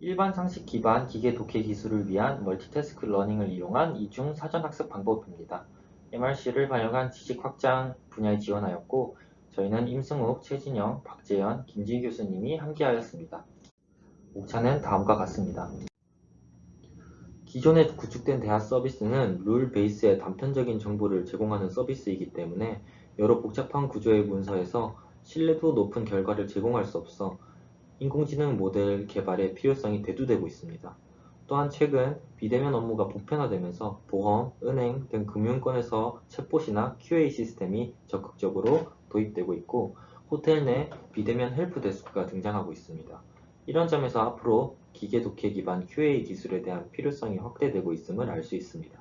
일반 상식 기반 기계 독해 기술을 위한 멀티태스크 러닝을 이용한 이중 사전 학습 방법입니다. MRC를 활용한 지식 확장 분야에 지원하였고, 저희는 임승욱, 최진영, 박재현, 김지희 교수님이 함께하였습니다. 목차는 다음과 같습니다. 기존에 구축된 대화 서비스는 룰 베이스의 단편적인 정보를 제공하는 서비스이기 때문에 여러 복잡한 구조의 문서에서 신뢰도 높은 결과를 제공할 수 없어 인공지능 모델 개발의 필요성이 대두되고 있습니다. 또한 최근 비대면 업무가 보편화되면서 보험, 은행 등 금융권에서 챗봇이나 QA 시스템이 적극적으로 도입되고 있고, 호텔 내 비대면 헬프데스크가 등장하고 있습니다. 이런 점에서 앞으로 기계 독해 기반 QA 기술에 대한 필요성이 확대되고 있음을 알 수 있습니다.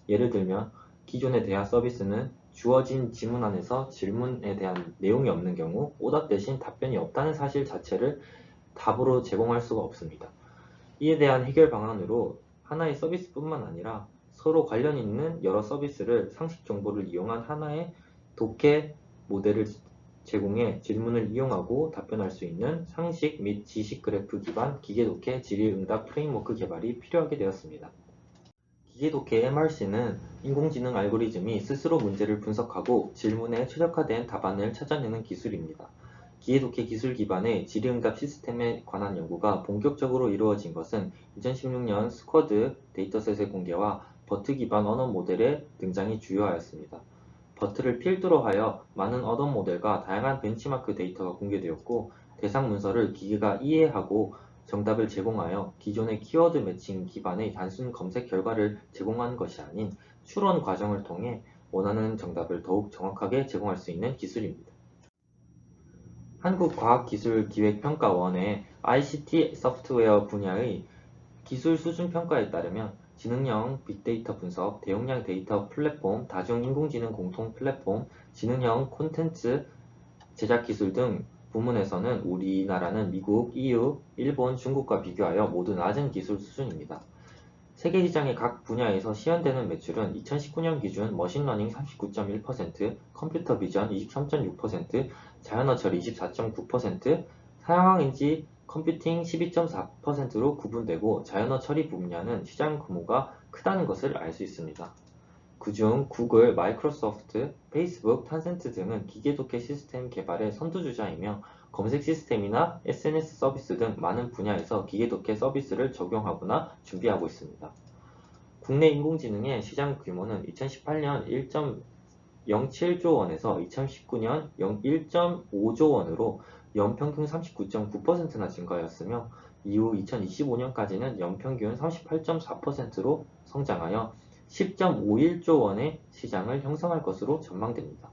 예를 들면 기존의 대화 서비스는 주어진 지문 안에서 질문에 대한 내용이 없는 경우 오답 대신 답변이 없다는 사실 자체를 답으로 제공할 수가 없습니다. 이에 대한 해결 방안으로 하나의 서비스뿐만 아니라 서로 관련 있는 여러 서비스를 상식 정보를 이용한 하나의 독해 모델을 제공해 질문을 이용하고 답변할 수 있는 상식 및 지식 그래프 기반 기계 독해 질의응답 프레임워크 개발이 필요하게 되었습니다. 기계 독해 MRC는 인공지능 알고리즘이 스스로 문제를 분석하고 질문에 최적화된 답안을 찾아내는 기술입니다. 기계 독해 기술 기반의 질의응답 시스템에 관한 연구가 본격적으로 이루어진 것은 2016년 스쿼드 데이터셋의 공개와 버트 기반 언어 모델의 등장이 주요하였습니다. 버트를 필두로 하여 많은 언어 모델과 다양한 벤치마크 데이터가 공개되었고, 대상 문서를 기계가 이해하고 정답을 제공하여 기존의 키워드 매칭 기반의 단순 검색 결과를 제공하는 것이 아닌 추론 과정을 통해 원하는 정답을 더욱 정확하게 제공할 수 있는 기술입니다. 한국과학기술기획평가원의 ICT 소프트웨어 분야의 기술 수준 평가에 따르면 지능형 빅데이터 분석, 대용량 데이터 플랫폼, 다중인공지능 공통 플랫폼, 지능형 콘텐츠 제작 기술 등 부문에서는 우리나라는 미국, EU, 일본, 중국과 비교하여 모두 낮은 기술 수준입니다. 세계 시장의 각 분야에서 시현되는 매출은 2019년 기준 머신러닝 39.1%, 컴퓨터 비전 23.6%, 자연어 처리 24.9%, 사양인지 컴퓨팅 12.4%로 구분되고, 자연어 처리 분야는 시장 규모가 크다는 것을 알 수 있습니다. 그중 구글, 마이크로소프트, 페이스북, 탄센트 등은 기계 독해 시스템 개발의 선두주자이며 검색 시스템이나 SNS 서비스 등 많은 분야에서 기계 독해 서비스를 적용하거나 준비하고 있습니다. 국내 인공지능의 시장 규모는 2018년 1.07조 원에서 2019년 1.5조 원으로 연평균 39.9%나 증가하였으며, 이후 2025년까지는 연평균 38.4%로 성장하여 10.51조 원의 시장을 형성할 것으로 전망됩니다.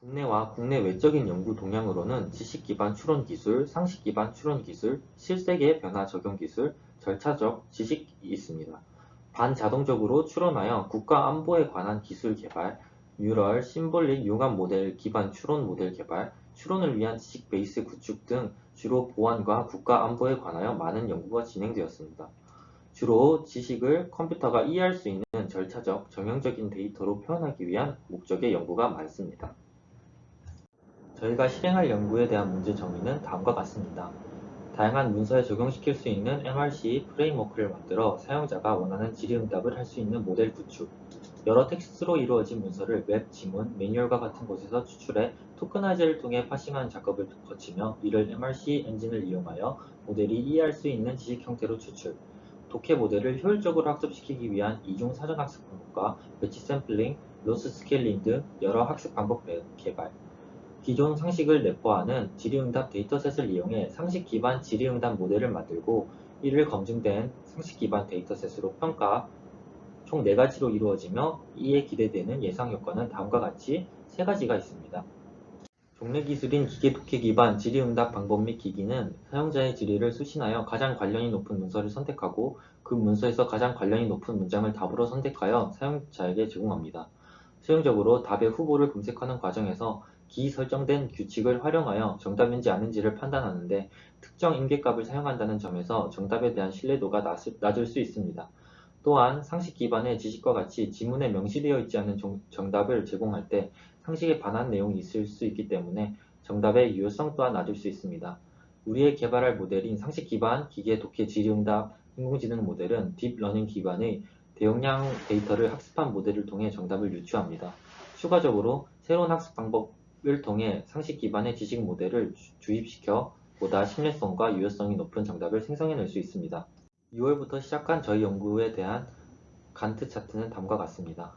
국내와 국내 외적인 연구 동향으로는 지식 기반 추론 기술, 상식 기반 추론 기술, 실세계 변화 적용 기술, 절차적 지식이 있습니다. 반자동적으로 추론하여 국가 안보에 관한 기술 개발, 뉴럴, 심볼릭 융합 모델 기반 추론 모델 개발, 추론을 위한 지식 베이스 구축 등 주로 보안과 국가 안보에 관하여 많은 연구가 진행되었습니다. 주로 지식을 컴퓨터가 이해할 수 있는 절차적, 정형적인 데이터로 표현하기 위한 목적의 연구가 많습니다. 저희가 실행할 연구에 대한 문제 정의는 다음과 같습니다. 다양한 문서에 적용시킬 수 있는 MRC 프레임워크를 만들어 사용자가 원하는 질의응답을 할 수 있는 모델 구축, 여러 텍스트로 이루어진 문서를 웹, 지문, 매뉴얼과 같은 곳에서 추출해 토커나이저를 통해 파싱하는 작업을 거치며 이를 MRC 엔진을 이용하여 모델이 이해할 수 있는 지식 형태로 추출, 독해 모델을 효율적으로 학습시키기 위한 이중 사전 학습 방법과 배치 샘플링, 로스 스케일링 등 여러 학습 방법 개발, 기존 상식을 내포하는 질의응답 데이터셋을 이용해 상식 기반 질의응답 모델을 만들고, 이를 검증된 상식 기반 데이터셋으로 평가, 총 4가지로 이루어지며 이에 기대되는 예상 효과는 다음과 같이 3가지가 있습니다. 종래 기술인 기계 독해 기반 질의응답 방법 및 기기는 사용자의 질의를 수신하여 가장 관련이 높은 문서를 선택하고, 그 문서에서 가장 관련이 높은 문장을 답으로 선택하여 사용자에게 제공합니다. 수용적으로 답의 후보를 검색하는 과정에서 기설정된 규칙을 활용하여 정답인지 아닌지를 판단하는데 특정 임계값을 사용한다는 점에서 정답에 대한 신뢰도가 낮을 수 있습니다. 또한 상식 기반의 지식과 같이 지문에 명시되어 있지 않은 정답을 제공할 때 상식에 반한 내용이 있을 수 있기 때문에 정답의 유효성 또한 낮을 수 있습니다. 우리의 개발할 모델인 상식 기반 기계 독해 질의응답 인공지능 모델은 딥러닝 기반의 대용량 데이터를 학습한 모델을 통해 정답을 유추합니다. 추가적으로 새로운 학습 방법을 통해 상식 기반의 지식 모델을 주입시켜 보다 신뢰성과 유효성이 높은 정답을 생성해낼 수 있습니다. 6월부터 시작한 저희 연구에 대한 간트 차트는 다음과 같습니다.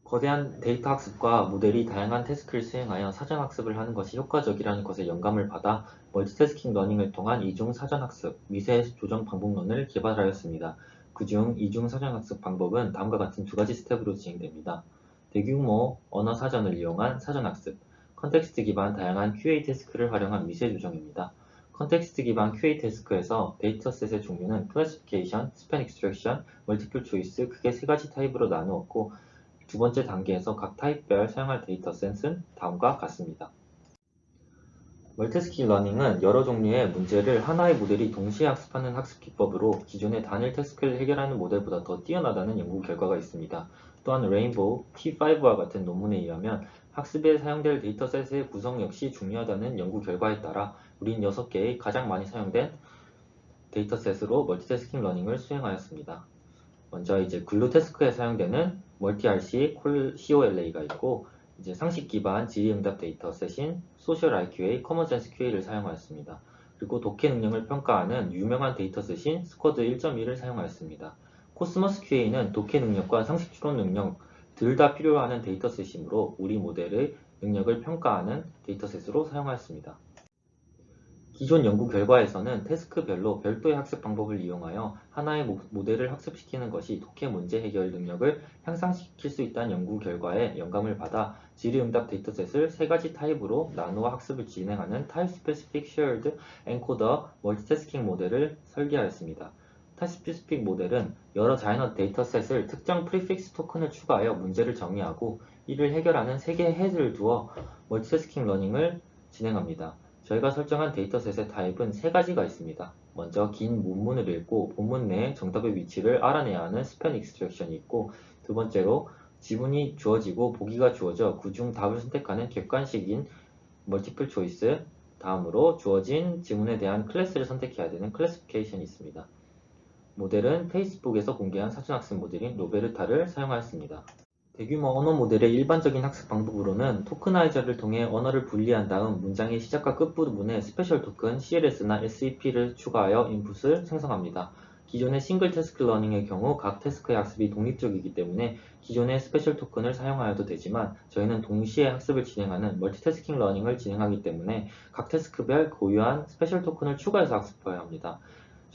거대한 데이터 학습과 모델이 다양한 태스크를 수행하여 사전 학습을 하는 것이 효과적이라는 것에 영감을 받아 멀티태스킹 러닝을 통한 이중 사전 학습, 미세 조정 방법론을 개발하였습니다. 그중 이중 사전 학습 방법은 다음과 같은 두 가지 스텝으로 진행됩니다. 대규모 언어 사전을 이용한 사전 학습, 컨텍스트 기반 다양한 QA 태스크를 활용한 미세 조정입니다. 컨텍스트 기반 QA 태스크에서 데이터셋의 종류는 클래시피케이션, 스팬 익스트랙션, 멀티플 초이스 크게 세 가지 타입으로 나누었고 두 번째 단계에서 각 타입별 사용할 데이터셋은 다음과 같습니다. 멀티스킬 러닝은 여러 종류의 문제를 하나의 모델이 동시에 학습하는 학습 기법으로 기존의 단일 태스크를 해결하는 모델보다 더 뛰어나다는 연구 결과가 있습니다. 또한 레인보우, T5와 같은 논문에 의하면 학습에 사용될 데이터셋의 구성 역시 중요하다는 연구 결과에 따라 우린 6개의 가장 많이 사용된 데이터셋으로 멀티태스킹 러닝을 수행하였습니다. 먼저 이제 글루 태스크에 사용되는 멀티 RC COLA가 있고 이제 상식 기반 질의응답 데이터셋인 소셜 IQA, 커먼 센스 QA를 사용하였습니다. 그리고 독해 능력을 평가하는 유명한 데이터셋인 스쿼드 1.1을 사용하였습니다. 코스모스 QA는 독해 능력과 상식 추론 능력 둘 다 필요로 하는 데이터셋이므로 우리 모델의 능력을 평가하는 데이터셋으로 사용하였습니다. 기존 연구 결과에서는 태스크별로 별도의 학습 방법을 이용하여 하나의 모델을 학습시키는 것이 독해 문제 해결 능력을 향상시킬 수 있다는 연구 결과에 영감을 받아 질의응답 데이터셋을 세 가지 타입으로 나누어 학습을 진행하는 타입 스페시픽 쉐어드 엔코더 멀티태스킹 모델을 설계하였습니다. 타입 스페시픽 모델은 여러 자이언트 데이터셋을 특정 프리픽스 토큰을 추가하여 문제를 정의하고 이를 해결하는 세 개의 헤드를 두어 멀티태스킹 러닝을 진행합니다. 저희가 설정한 데이터셋의 타입은 세 가지가 있습니다. 먼저 긴 문문을 읽고 본문 내에 정답의 위치를 알아내야 하는 스팬 익스트랙션이 있고 두 번째로 지문이 주어지고 보기가 주어져 그중 답을 선택하는 객관식인 멀티플 초이스 다음으로 주어진 지문에 대한 클래스를 선택해야 되는 클래시피케이션이 있습니다. 모델은 페이스북에서 공개한 사전학습 모델인 로베르타를 사용하였습니다. 대규모 언어 모델의 일반적인 학습 방법으로는 토크나이저를 통해 언어를 분리한 다음 문장의 시작과 끝부분에 스페셜 토큰 CLS나 SEP를 추가하여 인풋을 생성합니다. 기존의 싱글 태스크 러닝의 경우 각 태스크의 학습이 독립적이기 때문에 기존의 스페셜 토큰을 사용하여도 되지만 저희는 동시에 학습을 진행하는 멀티태스킹 러닝을 진행하기 때문에 각 태스크별 고유한 스페셜 토큰을 추가해서 학습해야 합니다.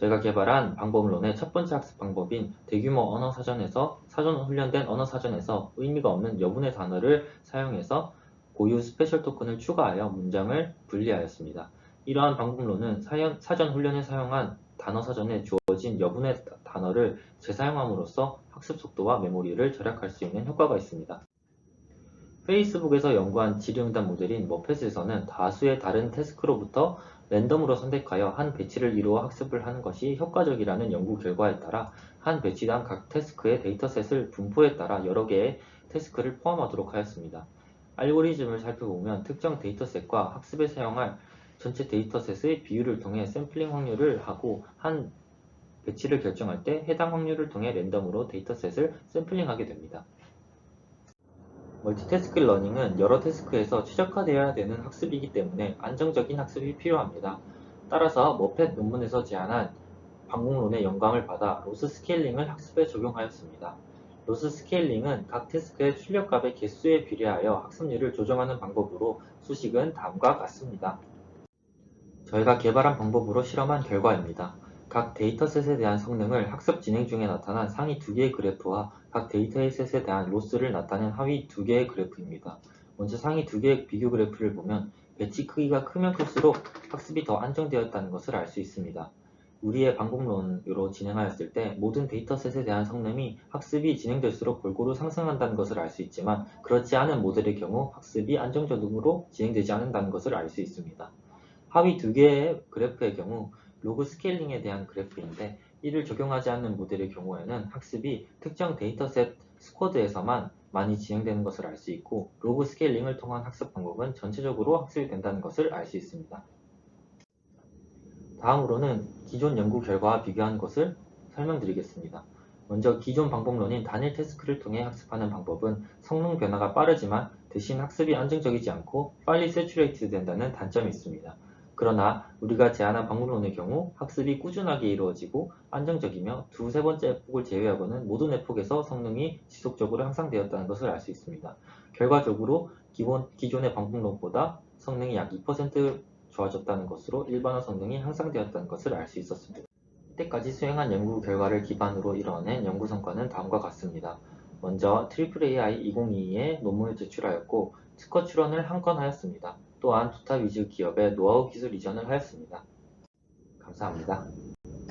저희가 개발한 방법론의 첫 번째 학습 방법인 대규모 언어 사전에서 사전 훈련된 언어 사전에서 의미가 없는 여분의 단어를 사용해서 고유 스페셜 토큰을 추가하여 문장을 분리하였습니다. 이러한 방법론은 사전 훈련에 사용한 단어 사전에 주어진 여분의 단어를 재사용함으로써 학습 속도와 메모리를 절약할 수 있는 효과가 있습니다. 페이스북에서 연구한 질의응답 모델인 머펫에서는 다수의 다른 태스크로부터 랜덤으로 선택하여 한 배치를 이루어 학습을 하는 것이 효과적이라는 연구 결과에 따라 한 배치당 각 태스크의 데이터셋을 분포에 따라 여러 개의 태스크를 포함하도록 하였습니다. 알고리즘을 살펴보면 특정 데이터셋과 학습에 사용할 전체 데이터셋의 비율을 통해 샘플링 확률을 하고 한 배치를 결정할 때 해당 확률을 통해 랜덤으로 데이터셋을 샘플링하게 됩니다. 멀티태스크 러닝은 여러 태스크에서 최적화되어야 되는 학습이기 때문에 안정적인 학습이 필요합니다. 따라서 머펫 논문에서 제안한 방법론의 영감을 받아 로스 스케일링을 학습에 적용하였습니다. 로스 스케일링은 각 태스크의 출력값의 개수에 비례하여 학습률을 조정하는 방법으로 수식은 다음과 같습니다. 저희가 개발한 방법으로 실험한 결과입니다. 각 데이터셋에 대한 성능을 학습 진행 중에 나타난 상위 2개의 그래프와 각 데이터셋에 대한 로스를 나타낸 하위 2개의 그래프입니다. 먼저 상위 2개의 비교 그래프를 보면 배치 크기가 크면 클수록 학습이 더 안정되었다는 것을 알 수 있습니다. 우리의 방법론으로 진행하였을 때 모든 데이터셋에 대한 성능이 학습이 진행될수록 골고루 상승한다는 것을 알 수 있지만 그렇지 않은 모델의 경우 학습이 안정적으로 진행되지 않는다는 것을 알 수 있습니다. 하위 2개의 그래프의 경우 로그 스케일링에 대한 그래프인데 이를 적용하지 않는 모델의 경우에는 학습이 특정 데이터셋 스쿼드에서만 많이 진행되는 것을 알 수 있고 로그 스케일링을 통한 학습 방법은 전체적으로 학습이 된다는 것을 알 수 있습니다. 다음으로는 기존 연구 결과와 비교한 것을 설명드리겠습니다. 먼저 기존 방법론인 단일 태스크를 통해 학습하는 방법은 성능 변화가 빠르지만 대신 학습이 안정적이지 않고 빨리 세츄레이트 된다는 단점이 있습니다. 그러나 우리가 제안한 방법론의 경우 학습이 꾸준하게 이루어지고 안정적이며 두세 번째 에폭을 제외하고는 모든 에폭에서 성능이 지속적으로 향상되었다는 것을 알 수 있습니다. 결과적으로 기존의 방법론보다 성능이 약 2% 좋아졌다는 것으로 일반화 성능이 향상되었다는 것을 알 수 있었습니다. 이때까지 수행한 연구 결과를 기반으로 이뤄낸 연구 성과는 다음과 같습니다. 먼저 AAAI 2022에 논문을 제출하였고 특허 출원을 한 건 하였습니다. 또한 두타 위주 기업의 노하우 기술 이전을 하였습니다. 감사합니다.